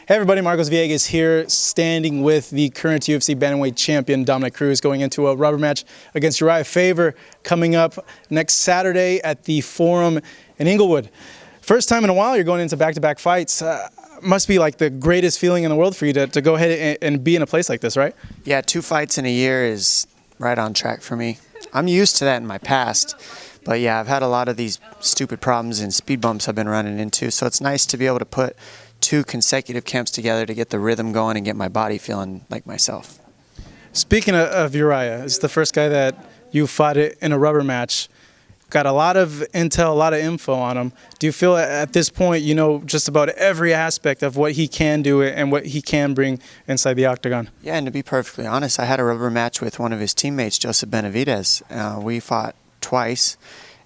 Hey everybody, Marcos Villegas here, standing with the current UFC bantamweight champion Dominick Cruz, going into a rubber match against Uriah Faber coming up next Saturday at the Forum in Inglewood. First time in a while you're going into back-to-back fights. Must be like the greatest feeling in the world for you to go ahead and be in a place like this, right? Yeah, 2 fights in a year is right on track for me. I'm used to that in my past, but yeah, I've had a lot of these stupid problems and speed bumps I've been running into, so it's nice to be able to put 2 consecutive camps together to get the rhythm going and get my body feeling like myself. Speaking of Uriah, it's the first guy that you fought in a rubber match. Got a lot of intel, a lot of info on him. Do you feel at this point you know just about every aspect of what he can do and what he can bring inside the octagon? Yeah, and to be perfectly honest, I had a rubber match with one of his teammates, Joseph Benavidez. We fought twice.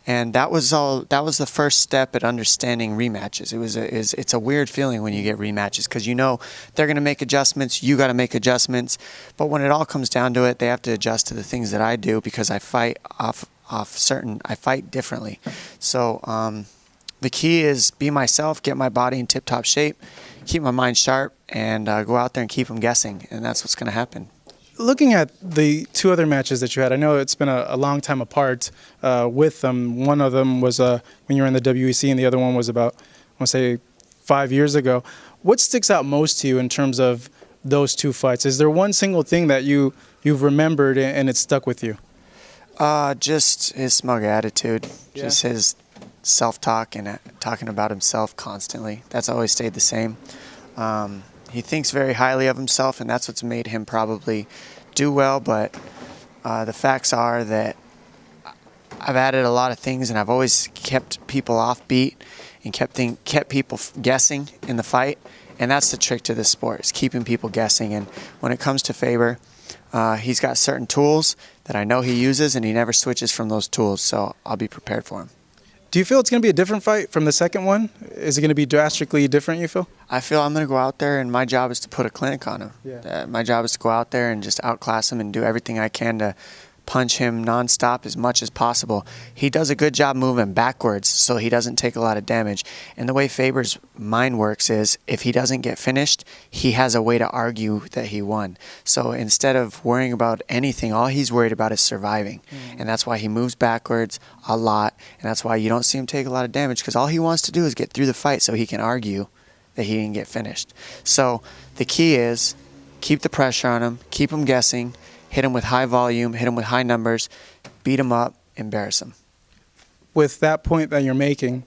And that was the first step at understanding rematches. It's a weird feeling when you get rematches because you know they're going to make adjustments, you got to make adjustments. But when it all comes down to it, they have to adjust to the things that I do because I fight I fight differently. So the key is be myself, get my body in tip-top shape, keep my mind sharp, and go out there and keep them guessing. And that's what's going to happen. Looking at the 2 other matches that you had, I know it's been a long time apart with them. One of them was when you were in the WEC, and the other one was about, I want to say, 5 years ago. What sticks out most to you in terms of those 2 fights? Is there one single thing that you've remembered and it stuck with you? Just his smug attitude, just his self-talk and talking about himself constantly. That's always stayed the same. He thinks very highly of himself, and that's what's made him probably do well, but the facts are that I've added a lot of things, and I've always kept people offbeat and kept people guessing in the fight, and that's the trick to this sport, is keeping people guessing. And when it comes to Faber, he's got certain tools that I know he uses, and he never switches from those tools, so I'll be prepared for him. Do you feel it's going to be a different fight from the second one? Is it going to be drastically different, you feel? I feel I'm going to go out there, and my job is to put a clinic on him. Yeah. My job is to go out there and just outclass him and do everything I can to punch him nonstop as much as possible. He does a good job moving backwards, so he doesn't take a lot of damage. And the way Faber's mind works is if he doesn't get finished, he has a way to argue that he won. So instead of worrying about anything, all he's worried about is surviving. And that's why he moves backwards a lot, and that's why you don't see him take a lot of damage, because all he wants to do is get through the fight so he can argue that he didn't get finished. So the key is keep the pressure on him, keep him guessing, hit him with high volume, hit him with high numbers, beat him up, embarrass him. With that point that you're making,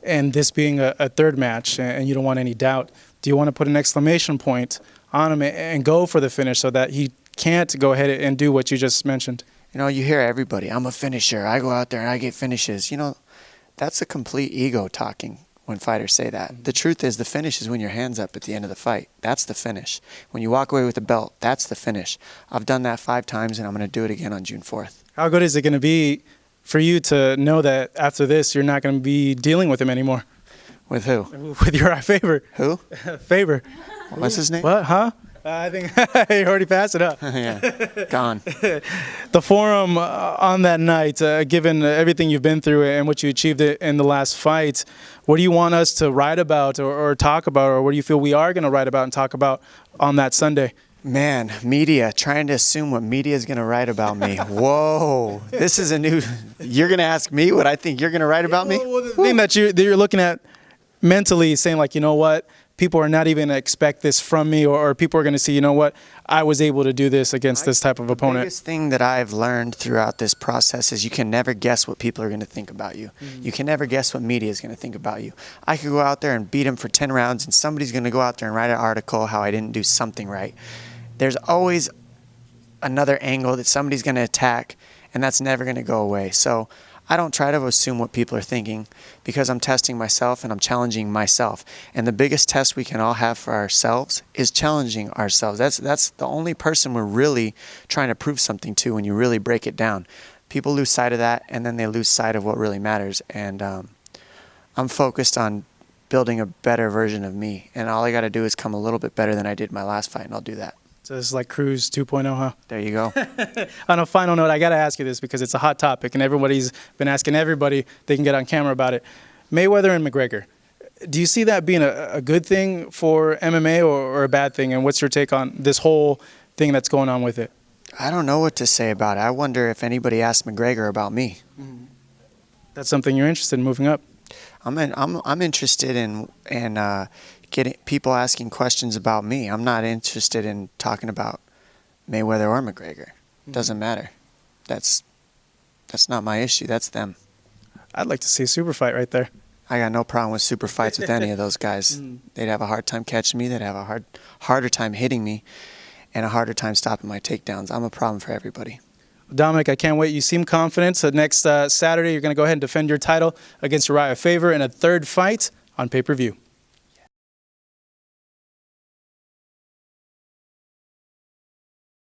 and this being a third match, and you don't want any doubt, do you want to put an exclamation point on him and go for the finish so that he can't go ahead and do what you just mentioned? You know, you hear everybody, I'm a finisher, I go out there and I get finishes. You know, that's a complete ego talking when fighters say that. The truth is the finish is when your hand's up at the end of the fight. That's the finish. When you walk away with the belt, that's the finish. I've done that 5 times, and I'm going to do it again on June 4th. How good is it going to be for you to know that after this you're not going to be dealing with him anymore? With who? With Uriah Faber. Who? Faber. What's his name? What, huh? I think you already passed it up. Yeah, gone. The Forum on that night, given everything you've been through and what you achieved in the last fight, what do you want us to write about or talk about, or what do you feel we are going to write about and talk about on that Sunday? Man, media, trying to assume what media is going to write about me. Whoa, this is a new, you're going to ask me what I think you're going to write about me? Well, the thing that you're looking at mentally, saying like, you know what, people are not even going to expect this from me, or people are going to see, you know what, I was able to do this against this type of opponent. The biggest thing that I've learned throughout this process is you can never guess what people are going to think about you. You can never guess what media is going to think about you. I could go out there and beat him for 10 rounds, and somebody's going to go out there and write an article how I didn't do something right. There's always another angle that somebody's going to attack, and that's never going to go away. So I don't try to assume what people are thinking, because I'm testing myself and I'm challenging myself. And the biggest test we can all have for ourselves is challenging ourselves. That's the only person we're really trying to prove something to when you really break it down. People lose sight of that, and then they lose sight of what really matters. And I'm focused on building a better version of me. And all I got to do is come a little bit better than I did my last fight, and I'll do that. So it's like Cruz 2.0, huh? There you go. On a final note, I got to ask you this because it's a hot topic and everybody's been asking everybody they can get on camera about it. Mayweather and McGregor. Do you see that being a good thing for MMA or a bad thing? And what's your take on this whole thing that's going on with it? I don't know what to say about it. I wonder if anybody asked McGregor about me. That's something you're interested in moving up. I'm interested in getting people asking questions about me. I'm not interested in talking about Mayweather or McGregor. Doesn't matter. That's not my issue. That's them. I'd like to see a super fight right there. I got no problem with super fights with any of those guys. They'd have a hard time catching me. They'd have a harder time hitting me, and a harder time stopping my takedowns. I'm a problem for everybody. Dominick, I can't wait. You seem confident. So next Saturday, you're going to go ahead and defend your title against Uriah Faber in a third fight on pay-per-view.